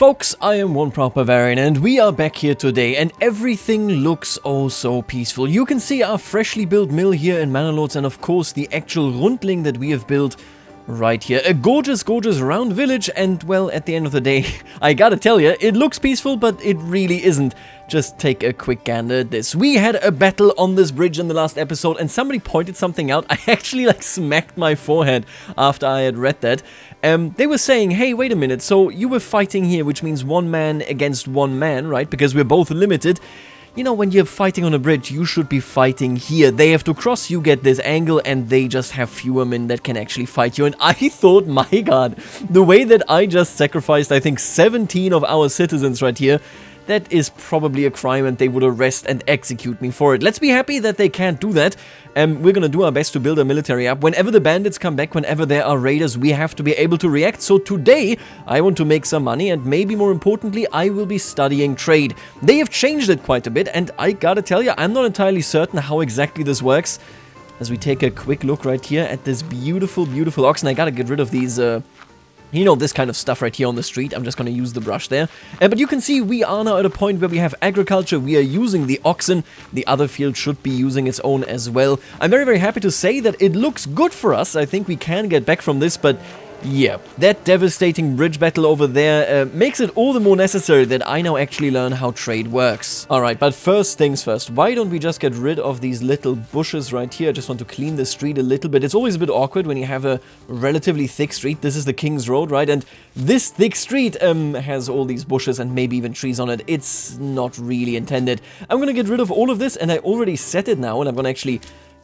Folks, I am one proud Bavarian and we are back here today and everything looks oh so peaceful. You can see our freshly built mill here in Manor Lords and of course the actual rundling that we have built right here. A gorgeous, gorgeous round village and well, at the end of the day, I gotta tell you, it looks peaceful but it really isn't. Just take a quick gander at this. We had a battle on this bridge in the last episode and somebody pointed something out. I actually smacked my forehead after I had read that. They were saying, hey, wait a minute, so you were fighting here, which means one man against one man, right? Because we're both limited. You know, when you're fighting on a bridge, you should be fighting here. They have to cross, you get this angle, and they just have fewer men that can actually fight you. And I thought, my god, the way that I just sacrificed, I think, 17 of our citizens right here, that is probably a crime and they would arrest and execute me for it. Let's be happy that they can't do that. We're gonna do our best to build a military up. Whenever the bandits come back, whenever there are raiders, we have to be able to react. So today, I want to make some money and maybe more importantly, I will be studying trade. They have changed it quite a bit and I gotta tell you, I'm not entirely certain how exactly this works. As we take a quick look right here at this beautiful, beautiful ox, and I gotta get rid of these, you know, this kind of stuff right here on the street. I'm just going to use the brush there. But you can see we are now at a point where we have agriculture. We are using the oxen. The other field should be using its own as well. I'm very, very happy to say that it looks good for us. I think we can get back from this, but yeah, that devastating bridge battle over there makes it all the more necessary that I now actually learn how trade works. Alright, but first things first, why don't we just get rid of these little bushes right here? I just want to clean the street a little bit. It's always a bit awkward when you have a relatively thick street. This is the King's Road, right? And this thick street has all these bushes and maybe even trees on it. It's not really intended. I'm gonna get rid of all of this and I already set it now and I'm gonna actually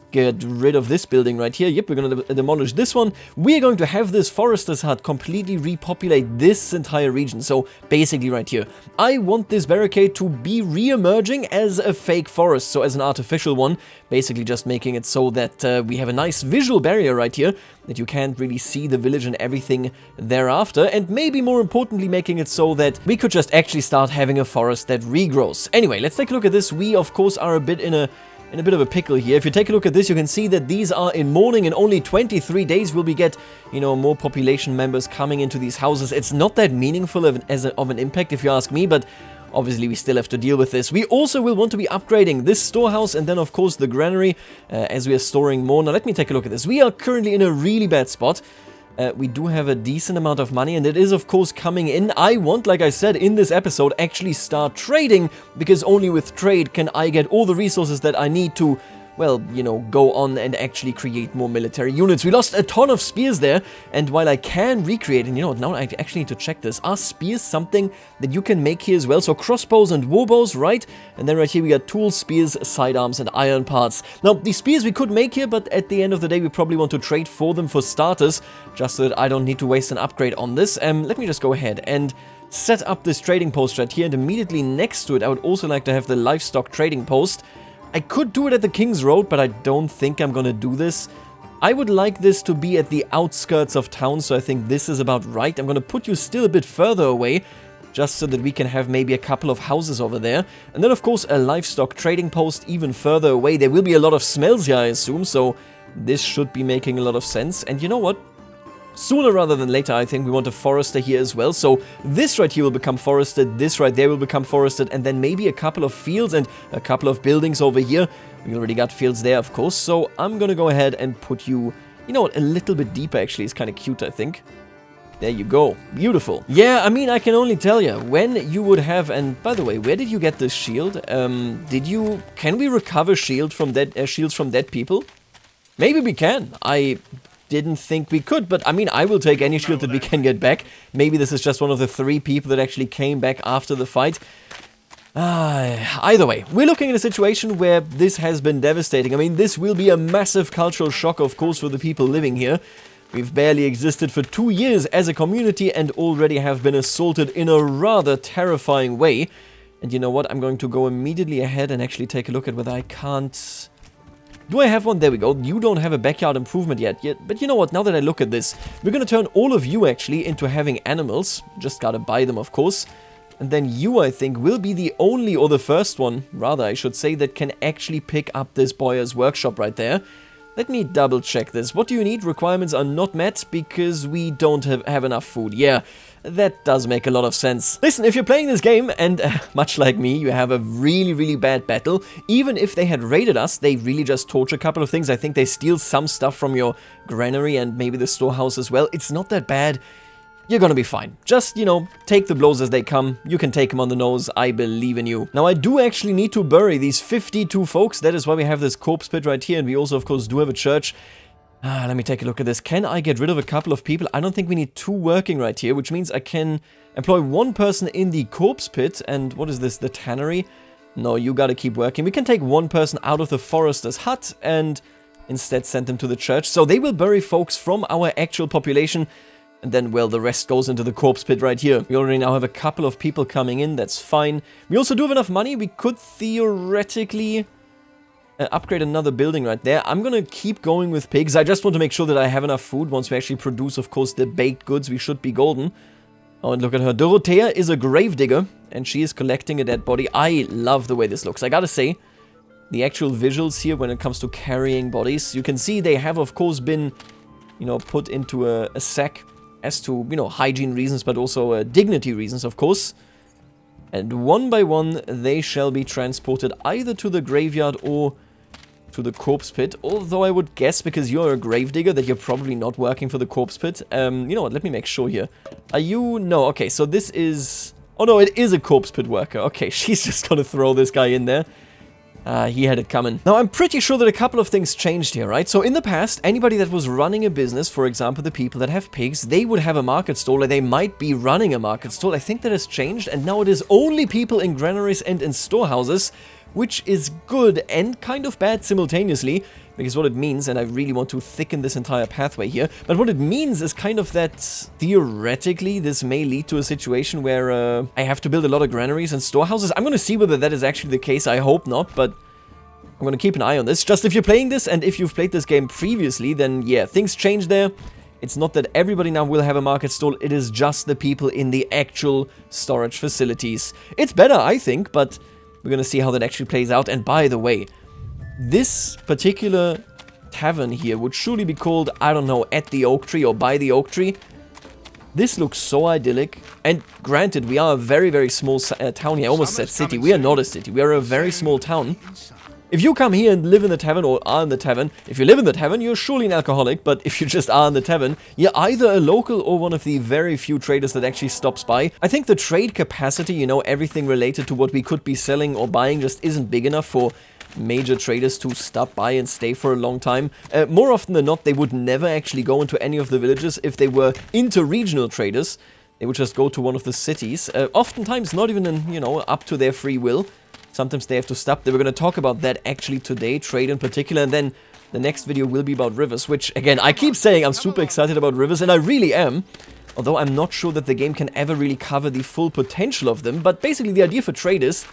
get rid of this building right here. Yep, we're going to demolish this one. We're going to have this forester's hut completely repopulate this entire region. So basically right here, I want this barricade to be re-emerging as a fake forest. So as an artificial one, basically just making it so that we have a nice visual barrier right here that you can't really see the village and everything thereafter. And maybe more importantly, making it so that we could just actually start having a forest that regrows. Anyway, let's take a look at this. We, of course, are a bit in a bit of a pickle here. If you take a look at this, you can see that these are in mourning. In only 23 days will we get, you know, more population members coming into these houses. It's not that meaningful of an impact if you ask me, but obviously we still have to deal with this. We also will want to be upgrading this storehouse and then of course the granary as we are storing more. Now let me take a look at this. We are currently in a really bad spot. We do have a decent amount of money and it is of course coming in. I want, like I said in this episode, actually start trading because only with trade can I get all the resources that I need to, well, you know, go on and actually create more military units. We lost a ton of spears there, and while I can recreate, and you know what, now I actually need to check this. Are spears something that you can make here as well? So crossbows and warbows, right? And then right here we got tools, spears, sidearms, and iron parts. Now, these spears we could make here, but at the end of the day, we probably want to trade for them for starters, just so that I don't need to waste an upgrade on this. Let me just go ahead and set up this trading post right here, and immediately next to it, I would also like to have the livestock trading post. I could do it at the King's Road, but I don't think I'm gonna do this. I would like this to be at the outskirts of town, so I think this is about right. I'm gonna put you still a bit further away, just so that we can have maybe a couple of houses over there. And then, of course, a livestock trading post even further away. There will be a lot of smells here, I assume, so this should be making a lot of sense. And you know what? Sooner rather than later, I think we want a forester here as well. So this right here will become forested, this right there will become forested, and then maybe a couple of fields and a couple of buildings over here. We already got fields there, of course. So I'm gonna go ahead and put you, you know what, a little bit deeper actually. It's kind of cute, I think. There you go. Beautiful. Yeah, I mean, I can only tell you, when you would have, and by the way, where did you get this shield? Can we recover shields from dead people? Maybe we can. I didn't think we could, but I mean, I will take any shield that we can get back. Maybe this is just one of the 3 people that actually came back after the fight. Either way, we're looking at a situation where this has been devastating. I mean, this will be a massive cultural shock, of course, for the people living here. We've barely existed for 2 years as a community and already have been assaulted in a rather terrifying way. And you know what? I'm going to go immediately ahead and actually take a look at whether I can't... Do I have one? There we go. You don't have a backyard improvement yet. But you know what? Now that I look at this, we're going to turn all of you actually into having animals. Just gotta buy them, of course. And then you, I think, will be the only, or the first one, rather, I should say, that can actually pick up this boyer's workshop right there. Let me double check this. What do you need? Requirements are not met because we don't have enough food. Yeah, that does make a lot of sense. Listen, if you're playing this game and much like me, you have a really bad battle, even if they had raided us, they really just torch a couple of things. I think they steal some stuff from your granary and maybe the storehouse as well. It's not that bad. You're gonna be fine. Just, you know, take the blows as they come. You can take them on the nose. I believe in you. Now, I do actually need to bury these 52 folks. That is why we have this corpse pit right here. And we also, of course, do have a church. Let me take a look at this. Can I get rid of a couple of people? I don't think we need 2 working right here, which means I can employ 1 person in the corpse pit. And what is this? The tannery? No, you gotta keep working. We can take 1 person out of the forester's hut and instead send them to the church. So they will bury folks from our actual population. And then, well, the rest goes into the corpse pit right here. We already now have a couple of people coming in, that's fine. We also do have enough money. We could theoretically upgrade another building right there. I'm gonna keep going with pigs. I just want to make sure that I have enough food. Once we actually produce, of course, the baked goods, we should be golden. Oh, and look at her. Dorothea is a gravedigger, and she is collecting a dead body. I love the way this looks. I gotta say, the actual visuals here when it comes to carrying bodies, you can see they have, of course, been, you know, put into a sack. As to, you know, hygiene reasons, but also dignity reasons, of course. And one by one, they shall be transported either to the graveyard or to the corpse pit. Although I would guess, because you're a gravedigger, that you're probably not working for the corpse pit. You know what, let me make sure here. Are you... No, okay, so this is... Oh no, it is a corpse pit worker. Okay, she's just gonna throw this guy in there. He had it coming. Now, I'm pretty sure that a couple of things changed here, right? So in the past, anybody that was running a business, for example, the people that have pigs, they would have a market stall, or they might be running a market stall. I think that has changed, and now it is only people in granaries and in storehouses, which is good and kind of bad simultaneously, because what it means, and I really want to thicken this entire pathway here, but what it means is kind of that theoretically this may lead to a situation where I have to build a lot of granaries and storehouses. I'm going to see whether that is actually the case. I hope not, but I'm going to keep an eye on this. Just if you're playing this and if you've played this game previously, then yeah, things change there. It's not that everybody now will have a market stall, it is just the people in the actual storage facilities. It's better, I think, but we're going to see how that actually plays out. And by the way, this particular tavern here would surely be called, I don't know, At the Oak Tree or By the Oak Tree. This looks so idyllic. And granted, we are a very small town here. I almost said city. We are not a city. We are a very small town. If you come here and live in the tavern or are in the tavern, if you live in the tavern, you're surely an alcoholic, but if you just are in the tavern, you're either a local or one of the very few traders that actually stops by. I think the trade capacity, you know, everything related to what we could be selling or buying just isn't big enough for major traders to stop by and stay for a long time. More often than not, they would never actually go into any of the villages. If they were inter-regional traders, they would just go to one of the cities, oftentimes not even, you know, up to their free will. Sometimes they have to stop. We're going to talk about that actually today, trade in particular, and then the next video will be about rivers, which, again, I keep saying I'm super excited about rivers, and I really am, although I'm not sure that the game can ever really cover the full potential of them. But basically the idea for trade is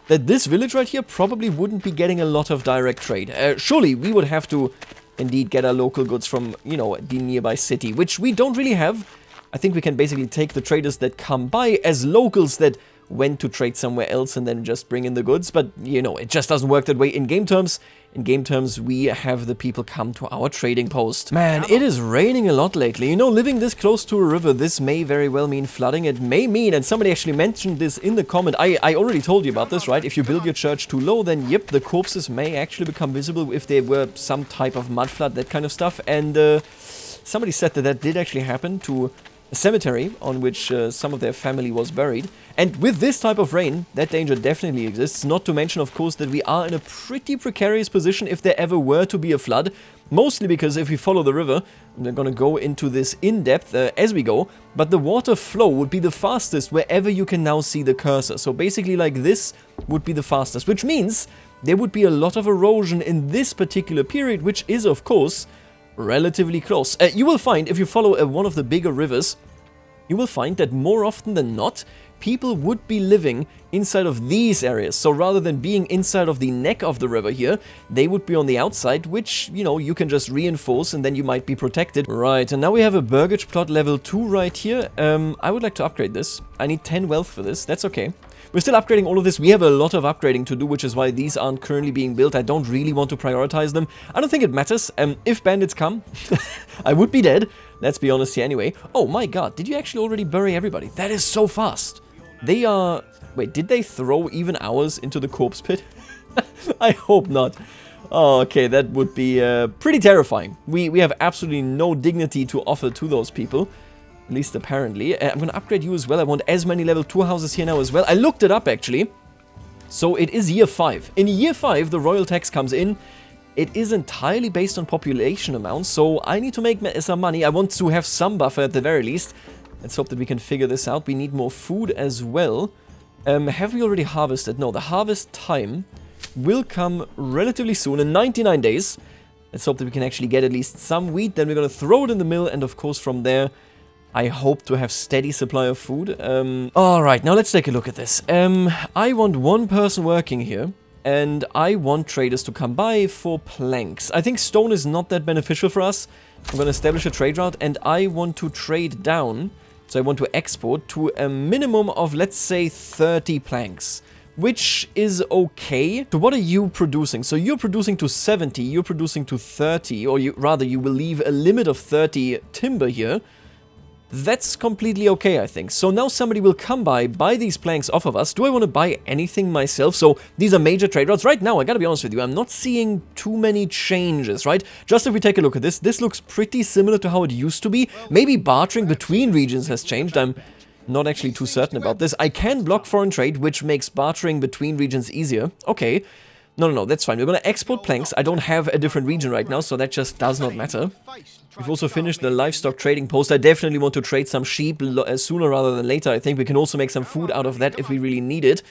that this village right here probably wouldn't be getting a lot of direct trade. Surely we would have to indeed get our local goods from, you know, the nearby city, which we don't really have. I think we can basically take the traders that come by as locals that went to trade somewhere else and then just bring in the goods, but, you know, it just doesn't work that way in game terms. In game terms, we have the people come to our trading post. Man, it is raining a lot lately. You know, living this close to a river, this may very well mean flooding. It may mean, and somebody actually mentioned this in the comment, I already told you about this, right? If you build your church too low, then yep, the corpses may actually become visible if there were some type of mud flood, that kind of stuff. And somebody said that that did actually happen to a cemetery on which some of their family was buried. And with this type of rain, that danger definitely exists. Not to mention, of course, that we are in a pretty precarious position if there ever were to be a flood. Mostly because if we follow the river, we're going to go into this in depth as we go, but the water flow would be the fastest wherever you can now see the cursor. So basically like this would be the fastest, which means there would be a lot of erosion in this particular period, which is, of course, relatively close. You will find, if you follow one of the bigger rivers, you will find that more often than not, people would be living inside of these areas. So rather than being inside of the neck of the river here, they would be on the outside, which, you know, you can just reinforce and then you might be protected. Right, and now we have a burgage plot level 2 right here. I would like to upgrade this. I need 10 wealth for this. That's okay. We're still upgrading all of this. We have a lot of upgrading to do, which is why these aren't currently being built. I don't really want to prioritize them. I don't think it matters. If bandits come, I would be dead. Let's be honest here anyway. Oh my god, did you actually already bury everybody? That is so fast. They are... Wait, did they throw even ours into the corpse pit? I hope not. Oh, okay, that would be pretty terrifying. We have absolutely no dignity to offer to those people. At least apparently. I'm going to upgrade you as well. I want as many level 2 houses here now as well. I looked it up actually. So it is year 5. In year 5, the royal tax comes in. It is entirely based on population amounts. So I need to make some money. I want to have some buffer at the very least. Let's hope that we can figure this out. We need more food as well. Have we already harvested? No, the harvest time will come relatively soon, in 99 days. Let's hope that we can actually get at least some wheat. Then we're going to throw it in the mill, and of course from there, I hope to have steady supply of food. Alright, now let's take a look at this. I want one person working here, and I want traders to come by for planks. I think stone is not that beneficial for us. I'm going to establish a trade route, and I want to trade down. So I want to export to a minimum of, let's say, 30 planks, which is okay. So what are you producing? So you're producing to 70, you're producing to 30, or rather you will leave a limit of 30 timber here. That's completely okay, I think. So now somebody will come by, buy these planks off of us. Do I want to buy anything myself? So these are major trade routes. Right now, I gotta be honest with you, I'm not seeing too many changes, right? Just if we take a look at this, this looks pretty similar to how it used to be. Maybe bartering between regions has changed. I'm not actually too certain about this. I can block foreign trade, which makes bartering between regions easier. Okay. No, that's fine. We're going to export planks. I don't have a different region right now, so that just does not matter. We've also finished the livestock trading post. I definitely want to trade some sheep sooner rather than later. I think we can also make some food out of that if we really need it.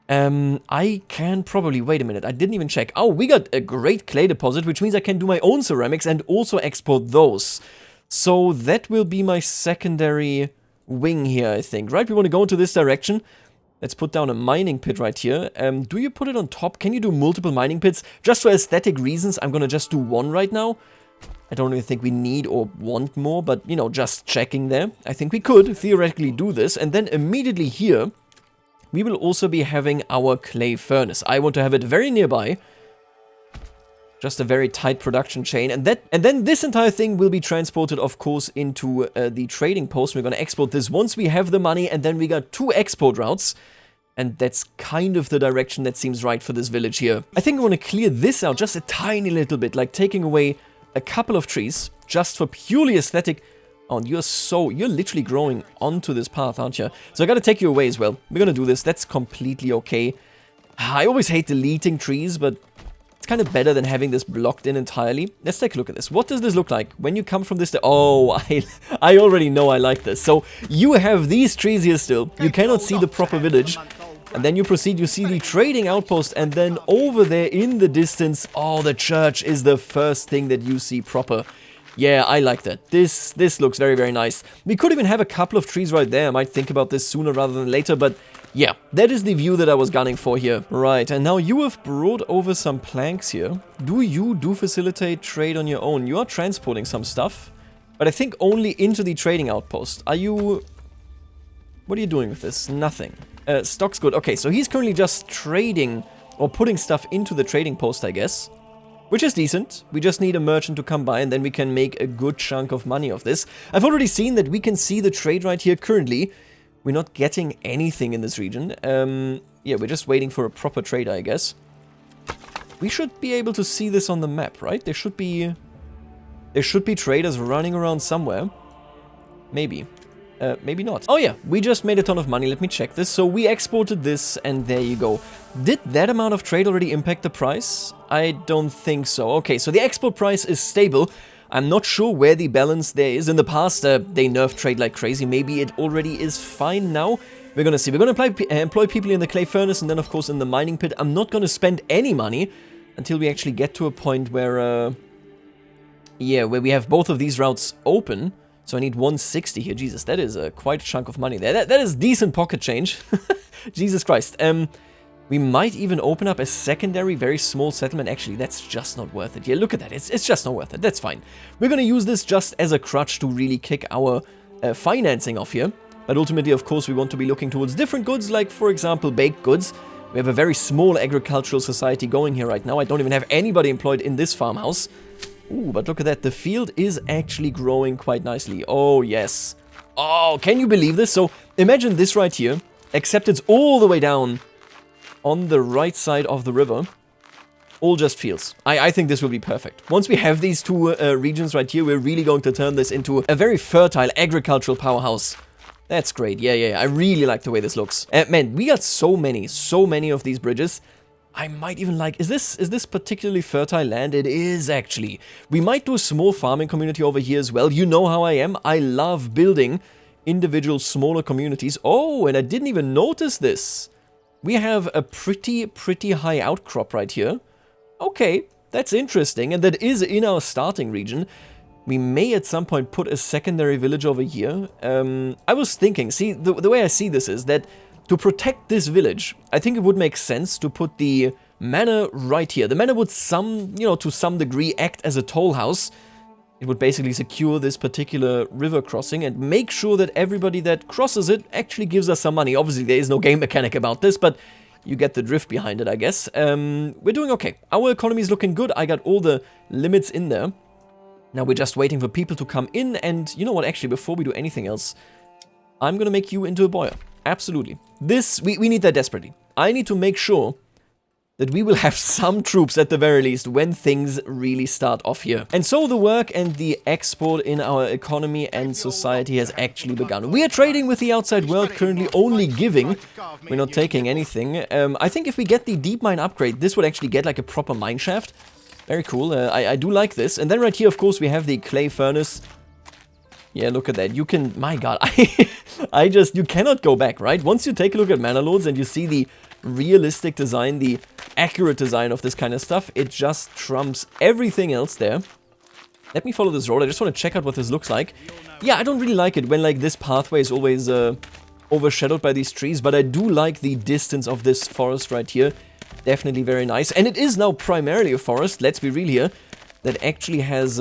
I can probably... Wait a minute, I didn't even check. Oh, we got a great clay deposit, which means I can do my own ceramics and also export those. So that will be my secondary wing here, I think, right? We want to go into this direction. Let's put down a mining pit right here. Do you put it on top? Can you do multiple mining pits? Just for aesthetic reasons, I'm gonna just do one right now. I don't really think we need or want more, but, you know, just checking there. I think we could theoretically do this. And then immediately here, we will also be having our clay furnace. I want to have it very nearby. Just a very tight production chain. And then this entire thing will be transported, of course, into the trading post. We're going to export this once we have the money, and then we got 2 export routes. And that's kind of the direction that seems right for this village here. I think I want to clear this out just a tiny little bit, like taking away a couple of trees, just for purely aesthetic. Oh, you're literally growing onto this path, aren't you? So I got to take you away as well. We're going to do this. That's completely okay. I always hate deleting trees, but kind of better than having this blocked in entirely. Let's take a look at this. What does this look like when you come from this? Oh, I already know I like this. So you have these trees here still. You cannot see the proper village. And then you proceed, you see the trading outpost, and then over there in the distance, oh, the church is the first thing that you see proper. Yeah, I like that. This looks very, very nice. We could even have a couple of trees right there. I might think about this sooner rather than later, but yeah, that is the view that I was gunning for here. Right, and now you have brought over some planks here. Do you facilitate trade on your own? You are transporting some stuff, but I think only into the trading outpost. Are you... What are you doing with this? Nothing. Stock's good. Okay, so he's currently just trading or putting stuff into the trading post, I guess. Which is decent. We just need a merchant to come by and then we can make a good chunk of money of this. I've already seen that we can see the trade right here currently. We're not getting anything in this region. Yeah, we're just waiting for a proper trader, I guess. We should be able to see this on the map, right? There should be traders running around somewhere. Maybe. Maybe not. Oh yeah, we just made a ton of money. Let me check this. So we exported this and there you go. Did that amount of trade already impact the price? I don't think so. Okay, so the export price is stable. I'm not sure where the balance there is. In the past, they nerfed trade like crazy. Maybe it already is fine now. We're gonna see. We're gonna employ people in the clay furnace and then, of course, in the mining pit. I'm not gonna spend any money until we actually get to a point where, yeah, where we have both of these routes open. So I need 160 here. Jesus, that is quite a chunk of money there. That is decent pocket change. Jesus Christ. We might even open up a secondary, very small settlement. Actually, that's just not worth it. Yeah, look at that. It's just not worth it. That's fine. We're going to use this just as a crutch to really kick our financing off here. But ultimately, of course, we want to be looking towards different goods, like, for example, baked goods. We have a very small agricultural society going here right now. I don't even have anybody employed in this farmhouse. Ooh, but look at that. The field is actually growing quite nicely. Oh, yes. Oh, can you believe this? So, imagine this right here, except it's all the way down on the right side of the river. All just fields. I think this will be perfect. Once we have these two regions right here, we're really going to turn this into a very fertile agricultural powerhouse. That's great. Yeah. I really like the way this looks. Man, we got so many of these bridges. I might even like... Is this particularly fertile land? It is, actually. We might do a small farming community over here as well. You know how I am. I love building individual smaller communities. Oh, and I didn't even notice this. We have a pretty high outcrop right here. Okay, that's interesting. And that is in our starting region. We may at some point put a secondary village over here. I was thinking, see, the way I see this is that to protect this village, I think it would make sense to put the manor right here. The manor would to some degree act as a toll house. It would basically secure this particular river crossing and make sure that everybody that crosses it actually gives us some money. Obviously, there is no game mechanic about this, but you get the drift behind it, I guess. We're doing okay. Our economy is looking good. I got all the limits in there. Now we're just waiting for people to come in, and you know what, actually, before we do anything else, I'm gonna make you into a boyar. Absolutely. This, we need that desperately. I need to make sure that we will have some troops at the very least when things really start off here. And so the work and the export in our economy and society has actually begun. We are trading with the outside world, currently only giving. We're not taking anything. I think if we get the deep mine upgrade, this would actually get like a proper mine shaft. Very cool. I do like this. And then right here, of course, we have the clay furnace. Yeah, look at that. You can... My god, you cannot go back, right? Once you take a look at Manor Lords and you see the realistic design, the accurate design of this kind of stuff, it just trumps everything else there. Let me follow this road. I just want to check out what this looks like. Yeah, I don't really like it when, like, this pathway is always overshadowed by these trees, but I do like the distance of this forest right here. Definitely very nice. And it is now primarily a forest, let's be real here, that actually has...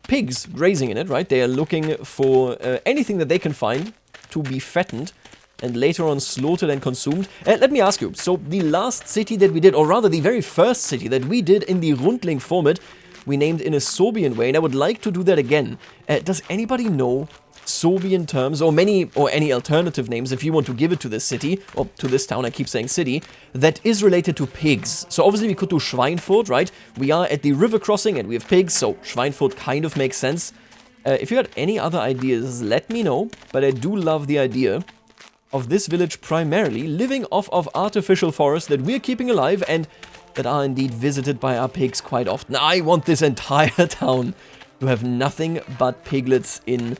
pigs grazing in it, right? They are looking for anything that they can find to be fattened and later on slaughtered and consumed. Let me ask you, so the last city that we did, or rather the very first city that we did in the Rundling format, we named in a Sorbian way, and I would like to do that again. Does anybody know Sorbian terms, or any alternative names, if you want to give it to this city, or to this town, I keep saying city, that is related to pigs? So obviously we could do Schweinfurt, right? We are at the river crossing and we have pigs, so Schweinfurt kind of makes sense. If you got any other ideas, let me know, but I do love the idea of this village primarily living off of artificial forests that we're keeping alive and that are indeed visited by our pigs quite often. I want this entire town to have nothing but piglets in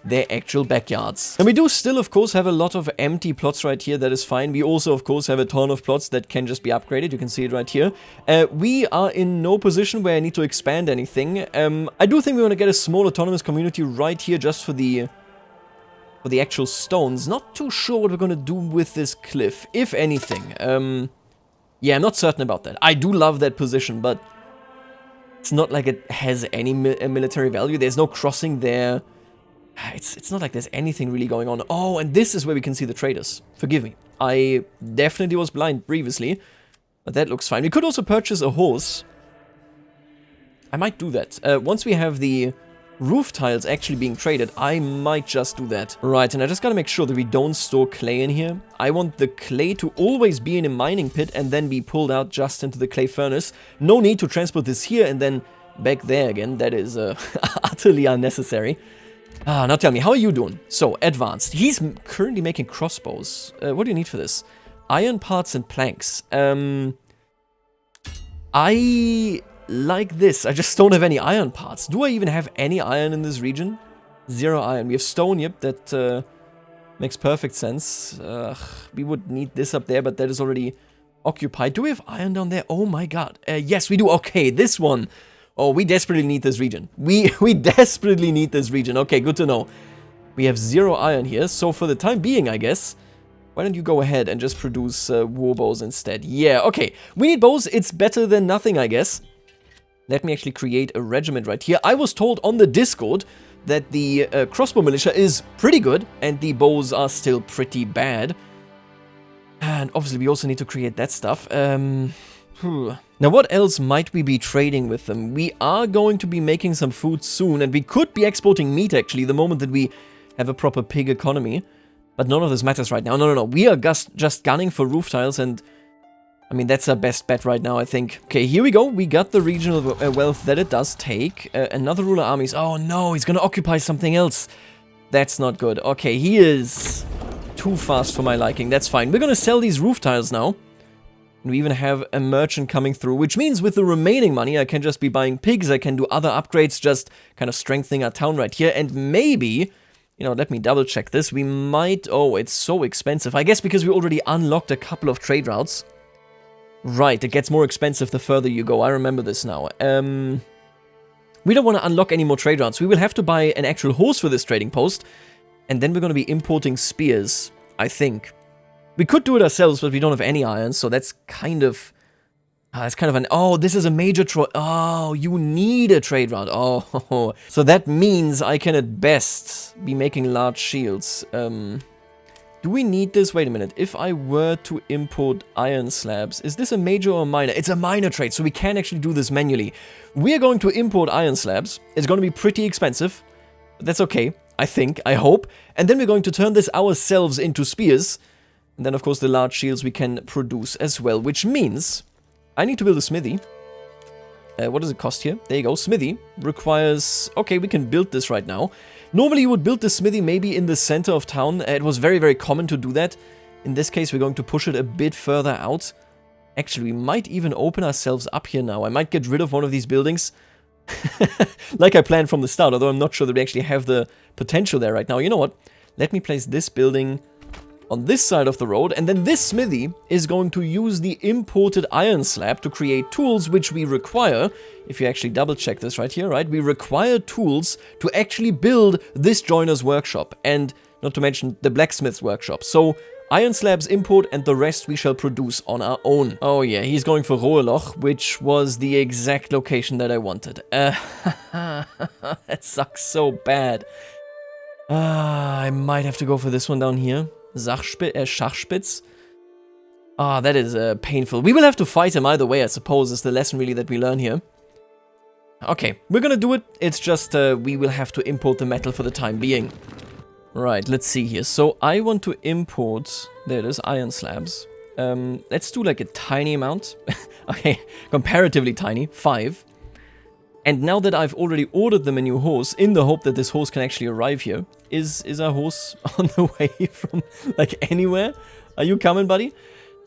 their actual backyards. And we do still, of course, have a lot of empty plots right here. That is fine. We also, of course, have a ton of plots that can just be upgraded. You can see it right here. We are in no position where I need to expand anything. I do think we want to get a small autonomous community right here just for the actual stones. Not too sure what we're going to do with this cliff, if anything. Yeah, I'm not certain about that. I do love that position, but it's not like it has any military value. There's no crossing there. It's not like there's anything really going on. Oh, and this is where we can see the traders. Forgive me. I definitely was blind previously, but that looks fine. We could also purchase a horse. I might do that. Once we have the roof tiles actually being traded, I might just do that. Right, and I just gotta make sure that we don't store clay in here. I want the clay to always be in a mining pit and then be pulled out just into the clay furnace. No need to transport this here and then back there again. That is utterly unnecessary. Now tell me, how are you doing? So, advanced. He's currently making crossbows. What do you need for this? Iron parts and planks. I like this. I just don't have any iron parts. Do I even have any iron in this region? 0 iron. We have stone, yep, that makes perfect sense. We would need this up there, but that is already occupied. Do we have iron down there? Oh my god. Yes, we do. Okay, this one. Oh, we desperately need this region. We desperately need this region. Okay, good to know. We have 0 iron here, so for the time being, I guess, why don't you go ahead and just produce war bows instead? Yeah, okay. We need bows. It's better than nothing, I guess. Let me actually create a regiment right here. I was told on the Discord that the crossbow militia is pretty good, and the bows are still pretty bad. And obviously, we also need to create that stuff. Now, what else might we be trading with them? We are going to be making some food soon, and we could be exporting meat, actually, the moment that we have a proper pig economy. But none of this matters right now. No. We are just gunning for roof tiles, and I mean, that's our best bet right now, I think. Okay, here we go. We got the regional wealth that it does take. Another ruler armies. Oh, no, he's gonna occupy something else. That's not good. Okay, he is too fast for my liking. That's fine. We're gonna sell these roof tiles now. And we even have a merchant coming through, which means with the remaining money, I can just be buying pigs. I can do other upgrades, just kind of strengthening our town right here. And maybe, you know, let me double check this. We might... Oh, it's so expensive. I guess because we already unlocked a couple of trade routes. Right, it gets more expensive the further you go. I remember this now. We don't want to unlock any more trade routes. We will have to buy an actual horse for this trading post. And then we're going to be importing spears, I think. We could do it ourselves, but we don't have any iron, so that's kind of... It's kind of an... Oh, this is a major... Oh, you need a trade route. Oh, so that means I can at best be making large shields. Do we need this? Wait a minute. If I were to import iron slabs, is this a major or a minor? It's a minor trade, so we can actually do this manually. We are going to import iron slabs. It's going to be pretty expensive, but that's okay, I think, I hope. And then we're going to turn this ourselves into spears. And then, of course, the large shields we can produce as well, which means I need to build a smithy. What does it cost here? There you go. Smithy requires... Okay, we can build this right now. Normally, you would build the smithy maybe in the center of town. It was very, very common to do that. In this case, we're going to push it a bit further out. Actually, we might even open ourselves up here now. I might get rid of one of these buildings. Like I planned from the start, although I'm not sure that we actually have the potential there right now. You know what? Let me place this building on this side of the road, and then this smithy is going to use the imported iron slab to create tools which we require. If you actually double check this right here, right? We require tools to actually build this joiner's workshop, and not to mention the blacksmith's workshop. So iron slabs import, and the rest we shall produce on our own. Oh yeah, he's going for Rohrloch, which was the exact location that I wanted. That sucks so bad. I might have to go for this one down here. Schachspitz. Ah, that is painful. We will have to fight him either way, I suppose, is the lesson really that we learn here. Okay, we're gonna do it. It's just we will have to import the metal for the time being. Right, let's see here. So I want to import... There it is, iron slabs. Let's do like a tiny amount. Okay, comparatively tiny, 5. And now that I've already ordered them a new horse, in the hope that this horse can actually arrive here, is our horse on the way from, like, anywhere? Are you coming, buddy?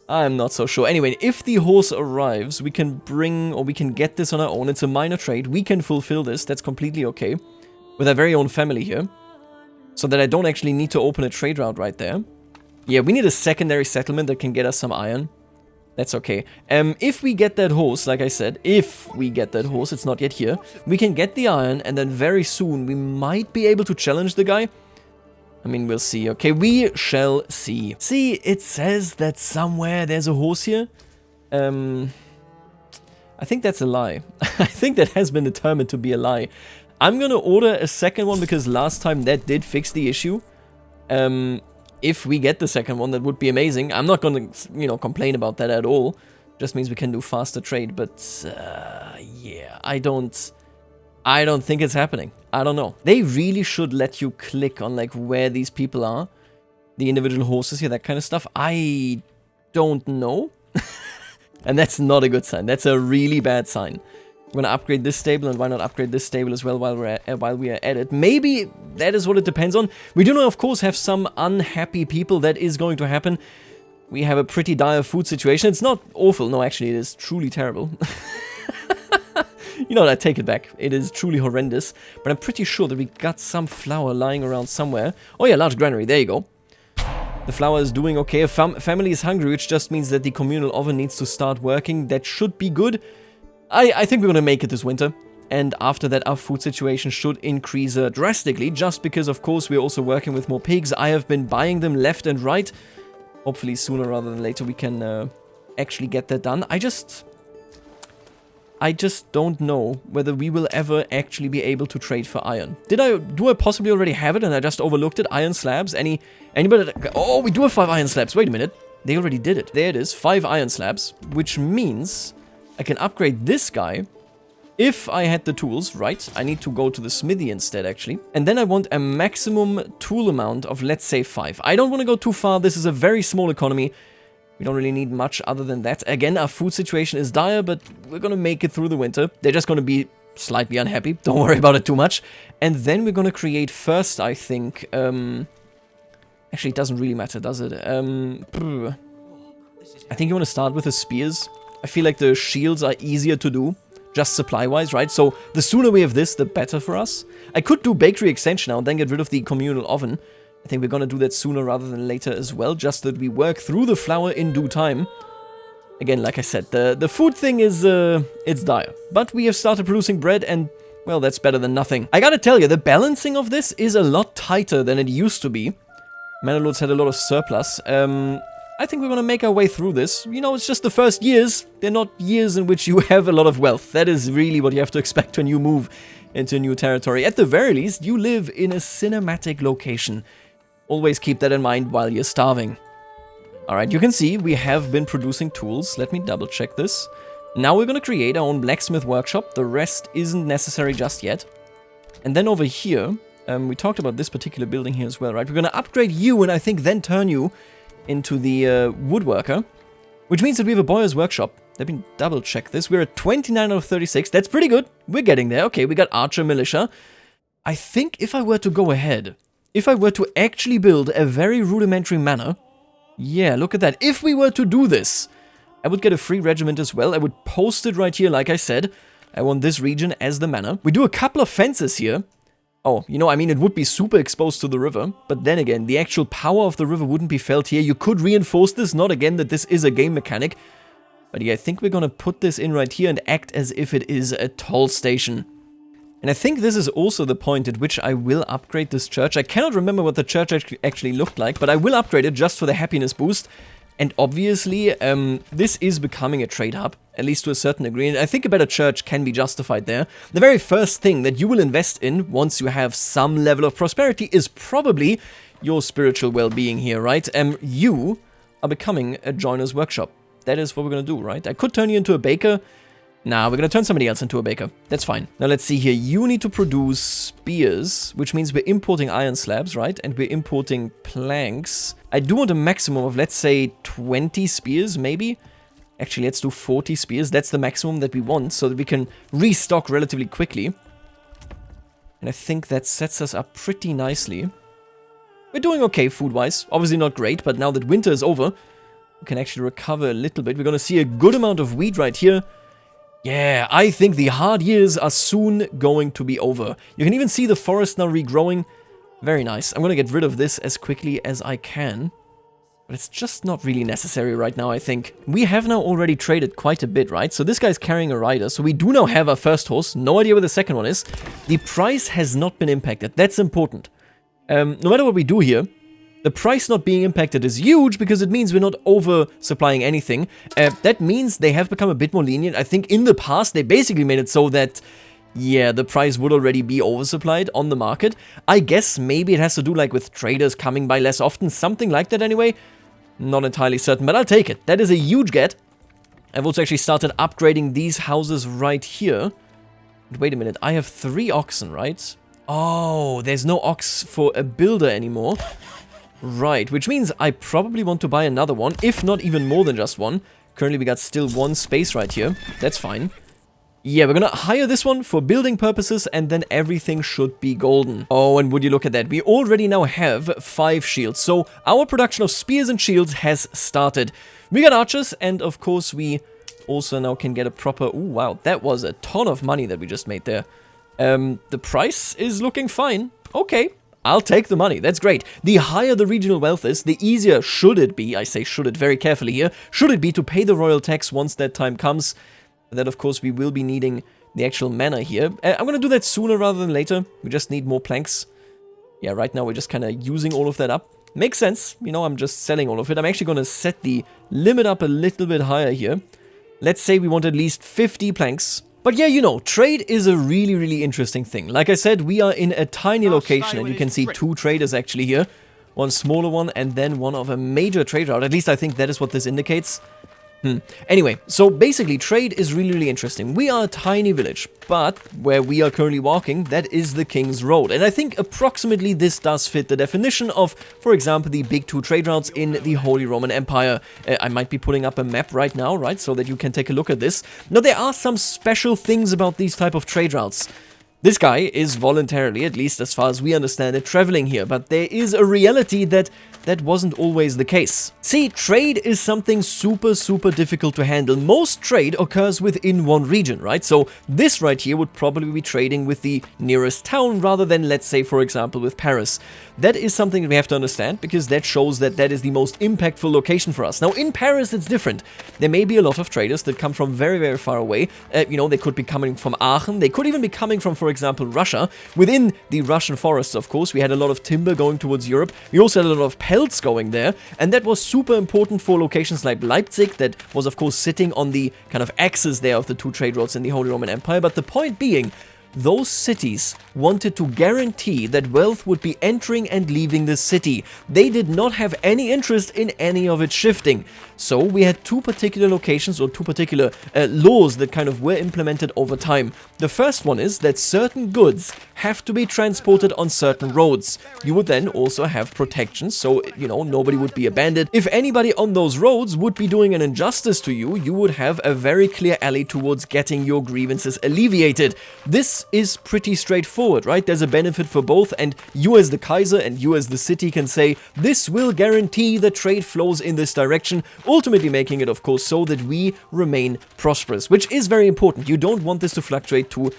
I'm not so sure. Anyway, if the horse arrives, we can bring, or we can get this on our own. It's a minor trade. We can fulfill this. That's completely okay. With our very own family here. So that I don't actually need to open a trade route right there. Yeah, we need a secondary settlement that can get us some iron. That's okay. If we get that horse, like I said, if we get that horse, it's not yet here, we can get the iron, and then very soon we might be able to challenge the guy. I mean, we'll see. Okay, we shall see. See, it says that somewhere there's a horse here. I think that's a lie. I think that has been determined to be a lie. I'm gonna order a second one because last time that did fix the issue. If we get the second one, that would be amazing. I'm not gonna, you know, complain about that at all. Just means we can do faster trade, but yeah, I don't think it's happening. I don't know. They really should let you click on like where these people are, the individual horses here, that kind of stuff. I don't know, and that's not a good sign. That's a really bad sign. I'm gonna upgrade this stable, and why not upgrade this stable as well while we are at it? Maybe that is what it depends on. We do, of course, have some unhappy people. That is going to happen. We have a pretty dire food situation. It's not awful. No, actually, it is truly terrible. You know what? I take it back. It is truly horrendous. But I'm pretty sure that we got some flour lying around somewhere. Oh yeah, large granary. There you go. The flour is doing okay. Family is hungry, which just means that the communal oven needs to start working. That should be good. I think we're gonna make it this winter. And after that, our food situation should increase drastically, just because, of course, we're also working with more pigs. I have been buying them left and right. Hopefully sooner rather than later we can actually get that done. I just don't know whether we will ever actually be able to trade for iron. Do I possibly already have it and I just overlooked it? Iron slabs? Anybody? Oh, we do have 5 iron slabs. Wait a minute. They already did it. There it is. 5 iron slabs, which means I can upgrade this guy. If I had the tools, right, I need to go to the smithy instead, actually. And then I want a maximum tool amount of, let's say, 5. I don't want to go too far. This is a very small economy. We don't really need much other than that. Again, our food situation is dire, but we're going to make it through the winter. They're just going to be slightly unhappy. Don't worry about it too much. And then we're going to create first, I think... actually, it doesn't really matter, does it? I think you want to start with the spears. I feel like the shields are easier to do. Just supply-wise, right? So the sooner we have this, the better for us. I could do bakery extension now and then get rid of the communal oven. I think we're gonna do that sooner rather than later as well, just that we work through the flour in due time. Again, like I said, the food thing is, it's dire. But we have started producing bread and, well, that's better than nothing. I gotta tell you, the balancing of this is a lot tighter than it used to be. Manor Lords had a lot of surplus. I think we're going to make our way through this. You know, it's just the first years. They're not years in which you have a lot of wealth. That is really what you have to expect when you move into new territory. At the very least, you live in a cinematic location. Always keep that in mind while you're starving. Alright, you can see we have been producing tools. Let me double check this. Now we're going to create our own blacksmith workshop. The rest isn't necessary just yet. And then over here, we talked about this particular building here as well, right? We're going to upgrade you and I think then turn you into the woodworker, which means that we have a boyer's workshop. Let me double check this. We're at 29 out of 36. That's pretty good. We're getting there. Okay, we got archer militia. I think if I were to go ahead, if I were to actually build a very rudimentary manor, yeah, look at that. If we were to do this, I would get a free regiment as well. I would post it right here, like I said. I want this region as the manor. We do a couple of fences here. Oh, you know, I mean, it would be super exposed to the river, but then again, the actual power of the river wouldn't be felt here. You could reinforce this, not again that this is a game mechanic, but yeah, I think we're gonna put this in right here and act as if it is a toll station. And I think this is also the point at which I will upgrade this church. I cannot remember what the church actually looked like, but I will upgrade it just for the happiness boost. And obviously, this is becoming a trade hub, at least to a certain degree, and I think a better church can be justified there. The very first thing that you will invest in, once you have some level of prosperity, is probably your spiritual well-being here, right? You are becoming a joiner's workshop. That is what we're gonna do, right? I could turn you into a baker. Nah, we're gonna turn somebody else into a baker. That's fine. Now let's see here. You need to produce spears, which means we're importing iron slabs, right? And we're importing planks. I do want a maximum of, let's say, 20 spears, maybe? Actually, let's do 40 spears. That's the maximum that we want, so that we can restock relatively quickly. And I think that sets us up pretty nicely. We're doing okay food-wise. Obviously not great, but now that winter is over, we can actually recover a little bit. We're gonna see a good amount of wheat right here. Yeah, I think the hard years are soon going to be over. You can even see the forest now regrowing. Very nice. I'm gonna get rid of this as quickly as I can. But it's just not really necessary right now, I think. We have now already traded quite a bit, right? So this guy's carrying a rider. So we do now have our first horse. No idea where the second one is. The price has not been impacted. That's important. No matter what we do here, the price not being impacted is huge because it means we're not oversupplying anything. That means they have become a bit more lenient. I think in the past, they basically made it so that, yeah, the price would already be oversupplied on the market. I guess maybe it has to do like with traders coming by less often, something like that anyway. Not entirely certain, but I'll take it. That is a huge get. I've also actually started upgrading these houses right here. But wait a minute, I have 3 oxen, right? Oh, there's no ox for a builder anymore. Right, which means I probably want to buy another one, if not even more than just one. Currently we got still 1 space right here. That's fine. Yeah, we're gonna hire this one for building purposes, and then everything should be golden. Oh, and would you look at that, we already now have 5 shields, so our production of spears and shields has started. We got archers, and of course we also now can get a proper... Ooh, wow, that was a ton of money that we just made there. The price is looking fine. Okay, I'll take the money, that's great. The higher the regional wealth is, the easier should it be, I say should it very carefully here, should it be to pay the royal tax once that time comes. That, of course, we will be needing the actual manor here. I'm gonna do that sooner rather than later. We just need more planks. Yeah, right now we're just kind of using all of that up. Makes sense. You know, I'm just selling all of it. I'm actually gonna set the limit up a little bit higher here. Let's say we want at least 50 planks. But yeah, you know, trade is a really, really interesting thing. Like I said, we are in a tiny location, and you can see 2 traders actually here. One smaller one, and then one of a major trade route. At least I think that is what this indicates. Anyway, so basically trade is really, really interesting. We are a tiny village, but where we are currently walking, that is the King's Road. And I think approximately this does fit the definition of, for example, the big 2 trade routes in the Holy Roman Empire. I might be putting up a map right now, right, so that you can take a look at this. Now, there are some special things about these type of trade routes. This guy is voluntarily, at least as far as we understand it, traveling here, but there is a reality that wasn't always the case. See, trade is something super, super difficult to handle. Most trade occurs within one region, right? So this right here would probably be trading with the nearest town rather than, let's say, for example, with Paris. That is something that we have to understand, because that shows that that is the most impactful location for us. Now, in Paris, it's different. There may be a lot of traders that come from very, very far away. You know, they could be coming from Aachen. They could even be coming from, for example, Russia. Within the Russian forests, of course, we had a lot of timber going towards Europe. We also had a lot of pelts going there, and that was super important for locations like Leipzig, that was, of course, sitting on the kind of axis there of the 2 trade routes in the Holy Roman Empire. But the point being, those cities wanted to guarantee that wealth would be entering and leaving the city. They did not have any interest in any of it shifting. So we had 2 particular locations, or 2 particular laws that kind of were implemented over time. The first one is that certain goods have to be transported on certain roads. You would then also have protections, so, you know, nobody would be abandoned. If anybody on those roads would be doing an injustice to you, you would have a very clear alley towards getting your grievances alleviated. This is pretty straightforward, right? There's a benefit for both, and you as the Kaiser and you as the city can say, this will guarantee the trade flows in this direction, ultimately making it, of course, so that we remain prosperous, which is very important. You don't want this to fluctuate too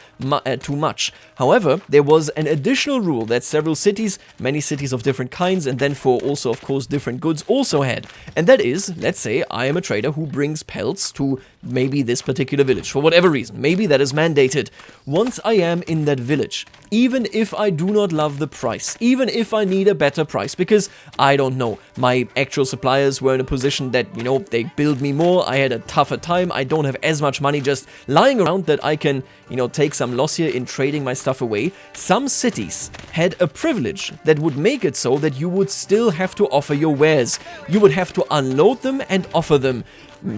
much. However, there was an additional rule that several cities, many cities of different kinds, and then for also, of course, different goods also had. And that is, let's say I am a trader who brings pelts to maybe this particular village, for whatever reason. Maybe that is mandated. Once I am in that village, even if I do not love the price, even if I need a better price, because, I don't know, my actual suppliers were in a position that, you know, they billed me more, I had a tougher time, I don't have as much money just lying around that I can, you know, take some loss here in trading my stuff away. Some cities had a privilege that would make it so that you would still have to offer your wares. You would have to unload them and offer them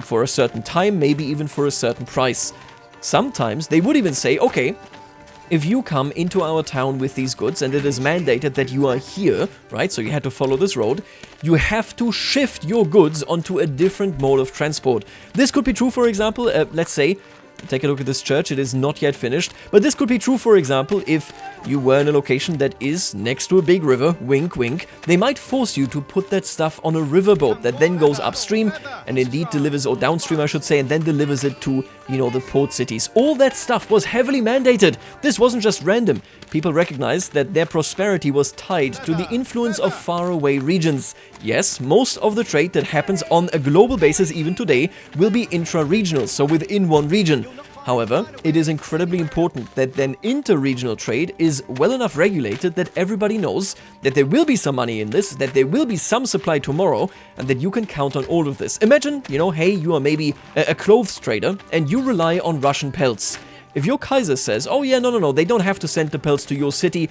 for a certain time, maybe even for a certain price. Sometimes they would even say, okay, if you come into our town with these goods and it is mandated that you are here, right, so you had to follow this road, you have to shift your goods onto a different mode of transport. This could be true, for example, let's say, take a look at this church, it is not yet finished, but this could be true, for example, if you were in a location that is next to a big river, wink wink, they might force you to put that stuff on a riverboat that then goes upstream and indeed delivers, or downstream I should say, and then delivers it to, you know, the port cities. All that stuff was heavily mandated. This wasn't just random. People recognized that their prosperity was tied to the influence of faraway regions. Yes, most of the trade that happens on a global basis even today will be intra-regional, so within one region. However, it is incredibly important that then inter-regional trade is well enough regulated that everybody knows that there will be some money in this, that there will be some supply tomorrow, and that you can count on all of this. Imagine, you know, hey, you are maybe a clothes trader and you rely on Russian pelts. If your Kaiser says, oh yeah, no, they don't have to send the pelts to your city,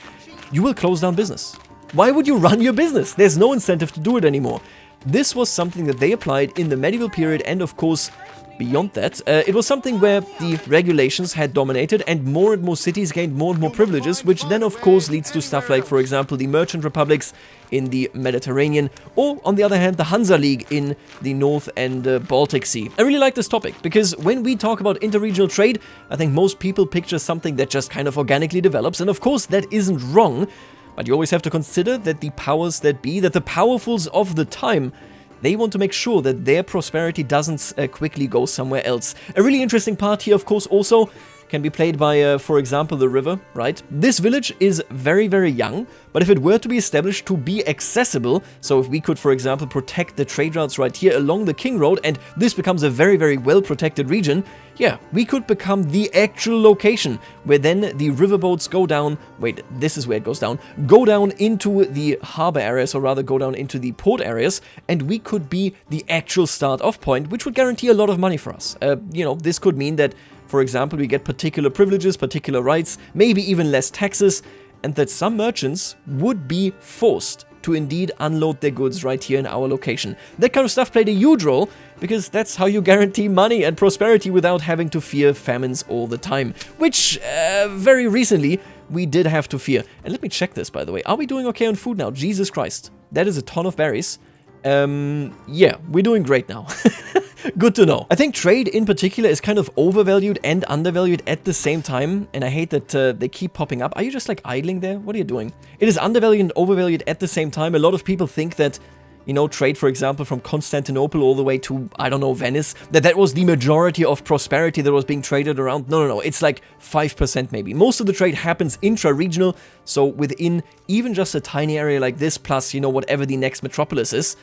you will close down business. Why would you run your business? There's no incentive to do it anymore. This was something that they applied in the medieval period, and of course, beyond that, it was something where the regulations had dominated and more cities gained more and more privileges, which then of course leads to stuff like, for example, the merchant republics in the Mediterranean, or on the other hand, the Hansa League in the North and Baltic Sea. I really like this topic, because when we talk about interregional trade, I think most people picture something that just kind of organically develops, and of course that isn't wrong, but you always have to consider that the powers that be, that the powerfuls of the time, they want to make sure that their prosperity doesn't quickly go somewhere else. A really interesting part here, of course, also, can be played by, for example, the river, right? This village is very, very young, but if it were to be established to be accessible, so if we could, for example, protect the trade routes right here along the King Road, and this becomes a very, very well-protected region, yeah, we could become the actual location where then the riverboats go down, wait, this is where it goes down, go down into the harbor areas, or rather go down into the port areas, and we could be the actual start-off point, which would guarantee a lot of money for us. You know, this could mean that, for example, we get particular privileges, particular rights, maybe even less taxes, and that some merchants would be forced to indeed unload their goods right here in our location. That kind of stuff played a huge role, because that's how you guarantee money and prosperity without having to fear famines all the time, which very recently we did have to fear. And let me check this, by the way. Are we doing okay on food now? Jesus Christ. That is a ton of berries. Yeah, we're doing great now. Good to know. I think trade in particular is kind of overvalued and undervalued at the same time, and I hate that they keep popping up. Are you just like idling there? What are you doing? It is undervalued and overvalued at the same time. A lot of people think that, you know, trade, for example, from Constantinople all the way to, I don't know, Venice, that was the majority of prosperity that was being traded around. No, no, no. It's like 5% maybe. Most of the trade happens intra-regional, so within even just a tiny area like this, plus, you know, whatever the next metropolis is.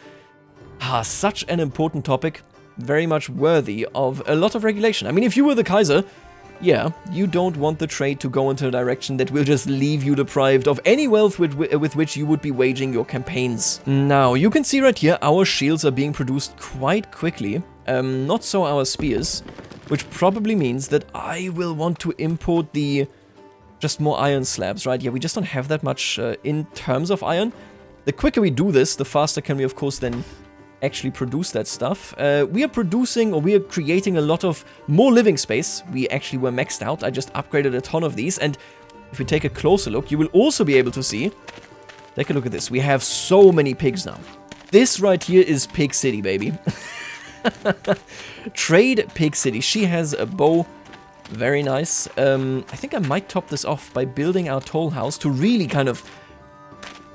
Such an important topic. Very much worthy of a lot of regulation. I mean, if you were the Kaiser, yeah, you don't want the trade to go into a direction that will just leave you deprived of any wealth with which you would be waging your campaigns. Now, you can see right here, our shields are being produced quite quickly. Not so our spears, which probably means that I will want to import just more iron slabs, right? Yeah, we just don't have that much in terms of iron. The quicker we do this, the faster can we, of course, then actually produce that stuff. We are producing, or we are creating a lot of more living space. We actually were maxed out. I just upgraded a ton of these, and if we take a closer look, you will also be able to see, take a look at this. We have so many pigs now. This right here is Pig City, baby. Trade Pig City. She has a bow. Very nice. I think I might top this off by building our toll house to really kind of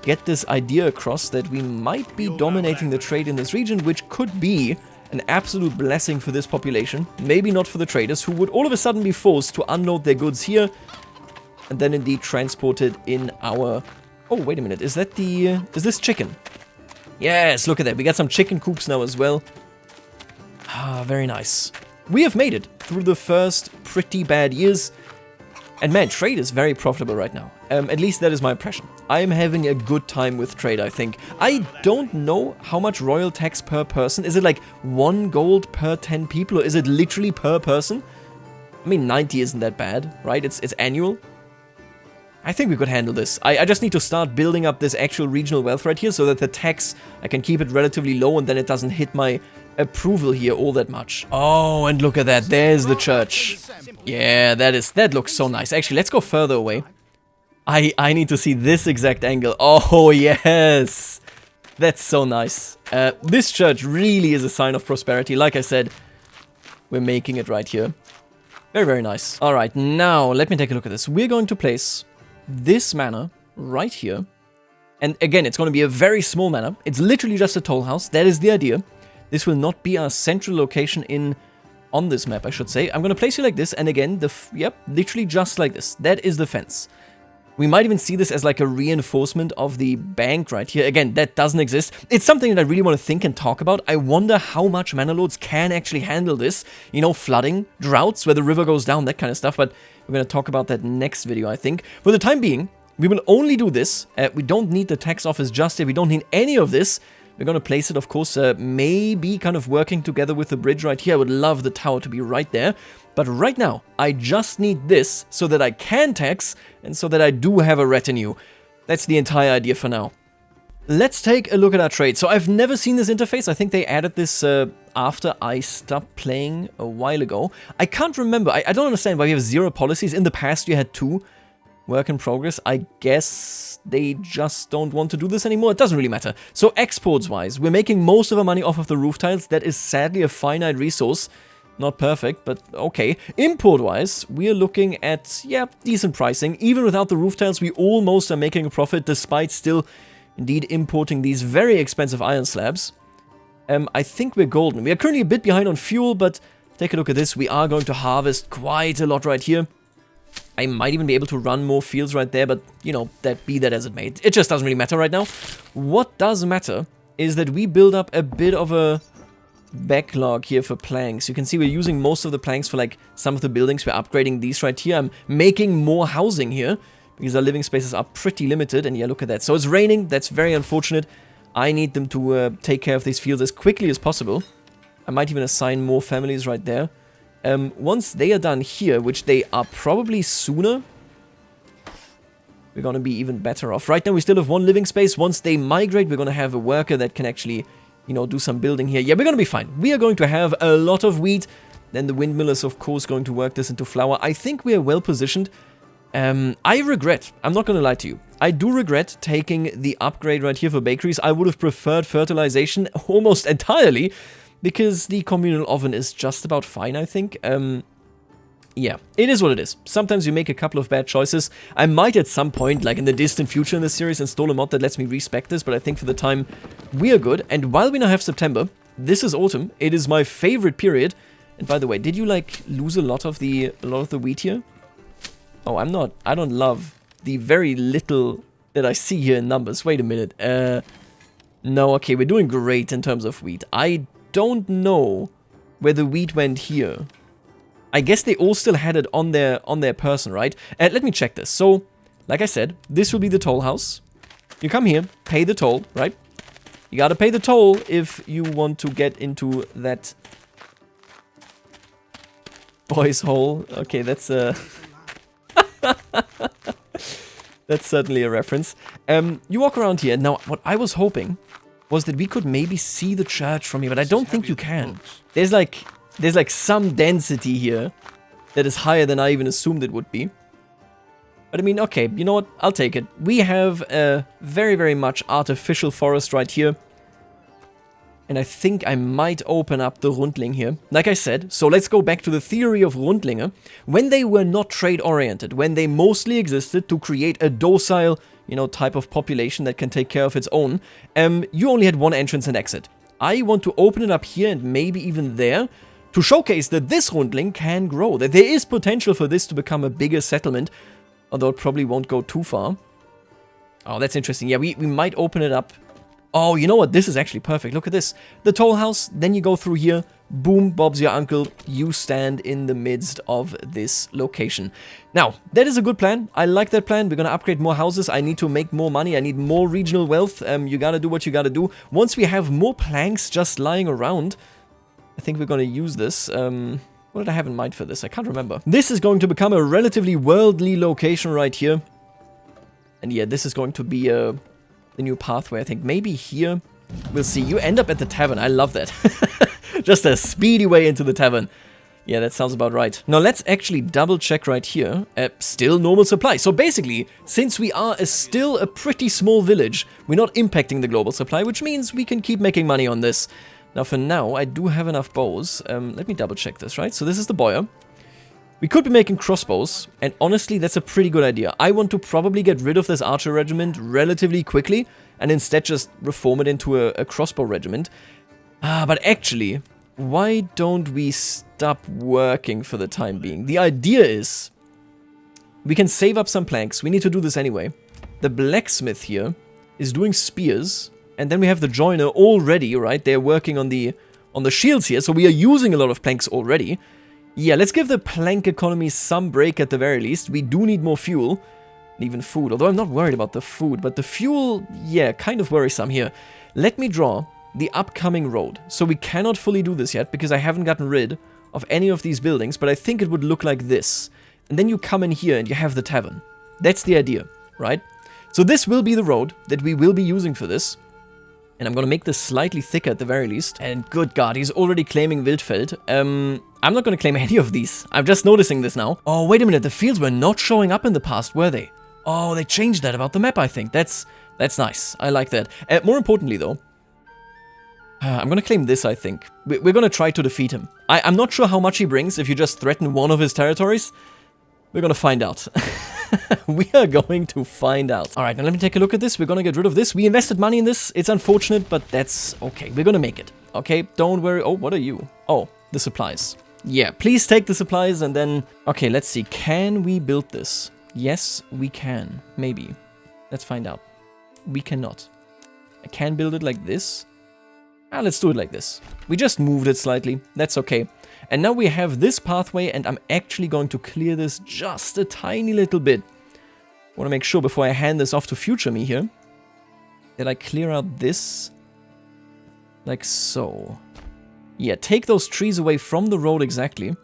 get this idea across that we might be dominating the trade in this region, which could be an absolute blessing for this population. Maybe not for the traders, who would all of a sudden be forced to unload their goods here and then indeed transported in our... Oh, wait a minute. Is this chicken? Yes, look at that. We got some chicken coops now as well. Very nice. We have made it through the first pretty bad years. And man, trade is very profitable right now. At least that is my impression. I'm having a good time with trade, I think. I don't know how much royal tax per person. Is it like 1 gold per 10 people, or is it literally per person? I mean, 90 isn't that bad, right? It's annual. I think we could handle this. I just need to start building up this actual regional wealth right here, so that the tax, I can keep it relatively low, and then it doesn't hit my approval here all that much. Oh, and look at that. There's the church. Yeah, that looks so nice. Actually, let's go further away. I need to see this exact angle. Oh, yes. That's so nice. This church really is a sign of prosperity. Like I said, we're making it right here. Very, very nice. All right, now let me take a look at this. We're going to place this manor right here. And again, it's going to be a very small manor. It's literally just a toll house. That is the idea. This will not be our central location on this map, I should say. I'm going to place you like this, and again, yep, literally just like this. That is the fence. We might even see this as like a reinforcement of the bank right here. Again, that doesn't exist. It's something that I really want to think and talk about. I wonder how much Manor Lords can actually handle this. You know, flooding, droughts, where the river goes down, that kind of stuff. But we're going to talk about that next video, I think. For the time being, we will only do this. We don't need the tax office just yet. We don't need any of this. We're going to place it, of course, maybe kind of working together with the bridge right here. I would love the tower to be right there. But right now, I just need this so that I can tax and so that I do have a retinue. That's the entire idea for now. Let's take a look at our trade. So I've never seen this interface. I think they added this after I stopped playing a while ago. I can't remember. I don't understand why we have 0 policies. In the past, you had 2. Work in progress. I guess they just don't want to do this anymore. It doesn't really matter. So exports-wise, we're making most of our money off of the roof tiles. That is sadly a finite resource. Not perfect, but okay. Import-wise, we are looking at, yeah, decent pricing. Even without the roof tiles, we almost are making a profit, despite still, indeed, importing these very expensive iron slabs. I think we're golden. We are currently a bit behind on fuel, but take a look at this. We are going to harvest quite a lot right here. I might even be able to run more fields right there, but, you know, be that as it may. It just doesn't really matter right now. What does matter is that we build up a bit of a backlog here for planks. You can see we're using most of the planks for, like, some of the buildings. We're upgrading these right here. I'm making more housing here because our living spaces are pretty limited. And yeah, look at that. So it's raining. That's very unfortunate. I need them to take care of these fields as quickly as possible. I might even assign more families right there. Once they are done here, which they are probably sooner, we're going to be even better off. Right now, we still have one living space. Once they migrate, we're going to have a worker that can actually, you know, do some building here. Yeah, we're going to be fine. We are going to have a lot of wheat. Then the windmill is, of course, going to work this into flour. I think we are well positioned. I regret, I'm not going to lie to you, I do regret taking the upgrade right here for bakeries. I would have preferred fertilization almost entirely, because the communal oven is just about fine, I think. Yeah, it is what it is. Sometimes you make a couple of bad choices. I might at some point, like in the distant future in this series, install a mod that lets me respec this, but I think for the time, we are good. And while we now have September, this is autumn. It is my favorite period. And by the way, did you, like, lose a lot of the wheat here? Oh, I don't love the very little that I see here in numbers. Wait a minute. No, okay, we're doing great in terms of wheat. I don't know where the wheat went here. I guess they all still had it on their person, right? Let me check this. So, like I said, this will be the toll house. You come here, pay the toll, right? You gotta pay the toll if you want to get into that boys' hole. Okay, that's that's certainly a reference. You walk around here. Now, what I was hoping was that we could maybe see the church from here, but I don't think you can. There's like some density here that is higher than I even assumed it would be. But I mean, okay, you know what? I'll take it. We have a very, very much artificial forest right here. And I think I might open up the Rundling here. Like I said, so let's go back to the theory of Rundlinge. When they were not trade-oriented, when they mostly existed to create a docile, you know, type of population that can take care of its own, you only had one entrance and exit. I want to open it up here and maybe even there to showcase that this Rundling can grow, that there is potential for this to become a bigger settlement, although it probably won't go too far. Oh, that's interesting. Yeah, we might open it up. Oh, you know what? This is actually perfect. Look at this. The toll house, then you go through here. Boom, Bob's your uncle. You stand in the midst of this location. Now, that is a good plan. I like that plan. We're going to upgrade more houses. I need to make more money. I need more regional wealth. You got to do what you got to do. Once we have more planks just lying around, I think we're going to use this. What did I have in mind for this? I can't remember. This is going to become a relatively worldly location right here. And yeah, this is going to be the new pathway, I think. Maybe here. We'll see. You end up at the tavern. I love that. Just a speedy way into the tavern. Yeah, that sounds about right. Now, let's actually double check right here. Still normal supply. So basically, since we are still a pretty small village, we're not impacting the global supply, which means we can keep making money on this. Now, for now, I do have enough bows. Let me double check this, right? So this is the boyar. We could be making crossbows, and honestly, that's a pretty good idea. I want to probably get rid of this archer regiment relatively quickly, and instead just reform it into a crossbow regiment. But actually, why don't we stop working for the time being? The idea is, we can save up some planks. We need to do this anyway. The blacksmith here is doing spears, and then we have the joiner already, right? They're working on the shields here, so we are using a lot of planks already. Yeah, let's give the plank economy some break at the very least. We do need more fuel, and even food, although I'm not worried about the food, but the fuel, yeah, kind of worrisome here. Let me draw the upcoming road. So we cannot fully do this yet, because I haven't gotten rid of any of these buildings, but I think it would look like this. And then you come in here and you have the tavern. That's the idea, right? So this will be the road that we will be using for this. And I'm going to make this slightly thicker at the very least. And good God, he's already claiming Wildfeld. I'm not going to claim any of these. I'm just noticing this now. Oh, wait a minute. The fields were not showing up in the past, were they? Oh, they changed that about the map, I think. That's nice. I like that. More importantly, though, I'm going to claim this, I think. We're going to try to defeat him. I'm not sure how much he brings if you just threaten one of his territories. We're going to find out. We are going to find out. All right, now let me take a look at this. We're going to get rid of this. We invested money in this. It's unfortunate, but that's okay. We're going to make it. Okay, don't worry. Oh, what are you? Oh, the supplies. Yeah, please take the supplies and then... Okay, let's see. Can we build this? Yes, we can. Maybe. Let's find out. We cannot. I can build it like this. Let's do it like this. We just moved it slightly. That's okay. And now we have this pathway, and I'm actually going to clear this just a tiny little bit. I want to make sure before I hand this off to future me here that I clear out this like so. Yeah, take those trees away from the road exactly.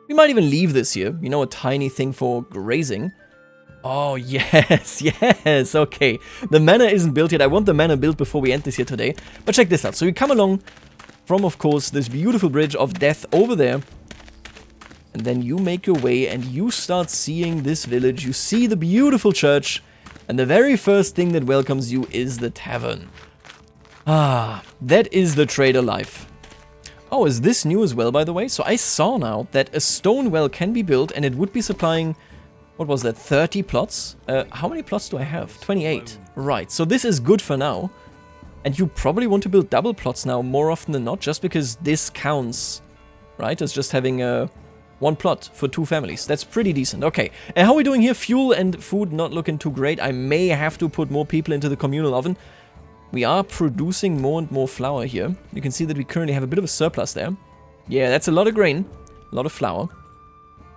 We might even leave this here. You know, a tiny thing for grazing. Oh, yes, yes, okay. The manor isn't built yet. I want the manor built before we end this here today. But check this out. So you come along from, of course, this beautiful bridge of death over there. And then you make your way and you start seeing this village. You see the beautiful church. And the very first thing that welcomes you is the tavern. Ah, that is the trader life. Oh, is this new as well, by the way? So I saw now that a stone well can be built and it would be supplying... What was that? 30 plots? How many plots do I have? 28. Right, so this is good for now. And you probably want to build double plots now more often than not, just because this counts, right? As just having one plot for 2 families. That's pretty decent. Okay, and how are we doing here? Fuel and food not looking too great. I may have to put more people into the communal oven. We are producing more and more flour here. You can see that we currently have a bit of a surplus there. Yeah, that's a lot of grain, a lot of flour.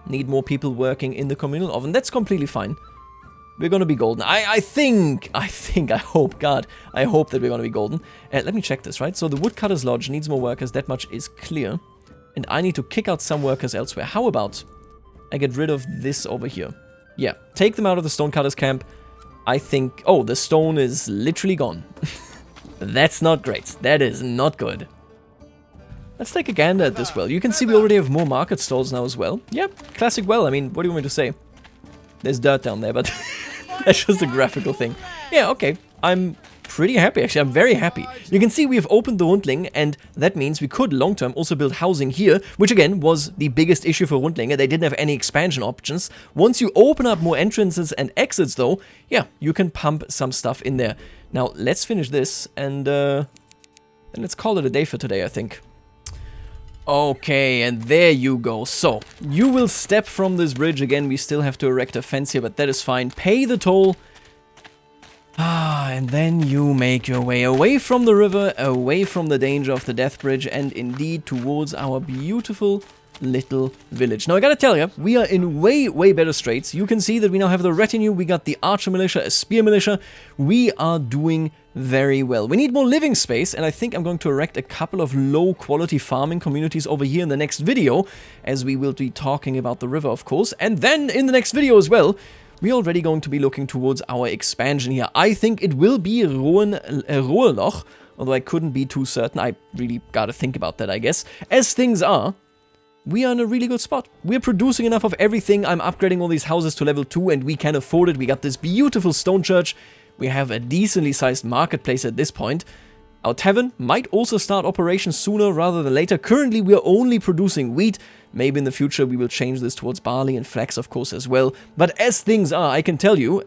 Need more people working in the communal oven. That's completely fine. We're gonna be golden. I hope, God, I hope that we're gonna be golden. Let me check this, right? So the woodcutter's lodge needs more workers. That much is clear. And I need to kick out some workers elsewhere. How about I get rid of this over here? Yeah, take them out of the stonecutter's camp. I think... Oh, the stone is literally gone. That's not great. That is not good. Let's take a gander at this well. You can see we already have more market stalls now as well. Yep, classic well. I mean, what do you want me to say? There's dirt down there, but that's just a graphical thing. Yeah, okay. I'm pretty happy, actually. I'm very happy. You can see we have opened the Rundling, and that means we could long-term also build housing here, which again was the biggest issue for Rundlinge. They didn't have any expansion options. Once you open up more entrances and exits, though, yeah, you can pump some stuff in there. Now, let's finish this, and let's call it a day for today, I think. Okay, and there you go. So, you will step from this bridge. Again, we still have to erect a fence here, but that is fine. Pay the toll. And then you make your way away from the river, away from the danger of the death bridge, and indeed towards our beautiful little village. Now, I gotta tell you, we are in way, way better straits. You can see that we now have the retinue, we got the archer militia, a spear militia. We are doing very well. We need more living space, and I think I'm going to erect a couple of low-quality farming communities over here in the next video, as we will be talking about the river, of course. And then, in the next video as well, we're already going to be looking towards our expansion here. I think it will be Rohrloch, although I couldn't be too certain. I really gotta think about that, I guess. As things are, we are in a really good spot. We're producing enough of everything. I'm upgrading all these houses to level 2, and we can afford it. We got this beautiful stone church. We have a decently sized marketplace at this point. Our tavern might also start operations sooner rather than later. Currently, we are only producing wheat. Maybe in the future we will change this towards barley and flax, of course, as well. But as things are, I can tell you,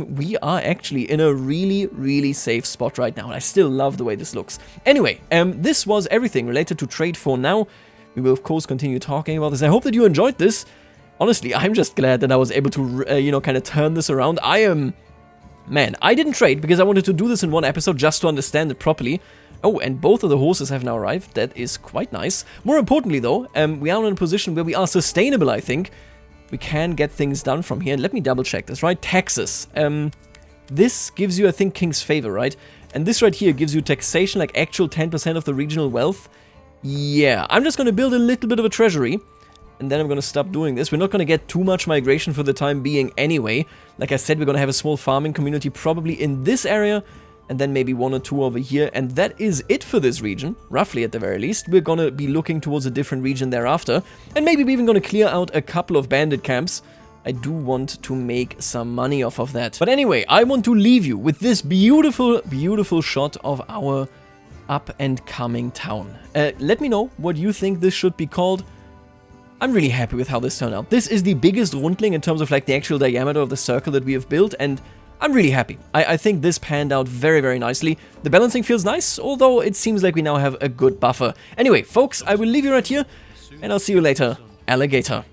we are actually in a really, really safe spot right now. And I still love the way this looks. Anyway, this was everything related to trade for now. We will, of course, continue talking about this. I hope that you enjoyed this. Honestly, I'm just glad that I was able to, you know, kind of turn this around. Man, I didn't trade because I wanted to do this in one episode just to understand it properly. Oh, and both of the horses have now arrived. That is quite nice. More importantly, though, we are in a position where we are sustainable, I think. We can get things done from here. Let me double check this, right? Taxes. This gives you, I think, King's Favor, right? And this right here gives you taxation, like actual 10% of the regional wealth. Yeah, I'm just going to build a little bit of a treasury. And then I'm going to stop doing this. We're not going to get too much migration for the time being anyway. Like I said, we're going to have a small farming community probably in this area. And then maybe 1 or 2 over here. And that is it for this region, roughly at the very least. We're going to be looking towards a different region thereafter. And maybe we're even going to clear out a couple of bandit camps. I do want to make some money off of that. But anyway, I want to leave you with this beautiful, beautiful shot of our up-and-coming town. Let me know what you think this should be called. I'm really happy with how this turned out. This is the biggest Rundling in terms of like the actual diameter of the circle that we have built, and I'm really happy. I think this panned out very, very nicely. The balancing feels nice, although it seems like we now have a good buffer. Anyway, folks, I will leave you right here. and I'll see you later, alligator.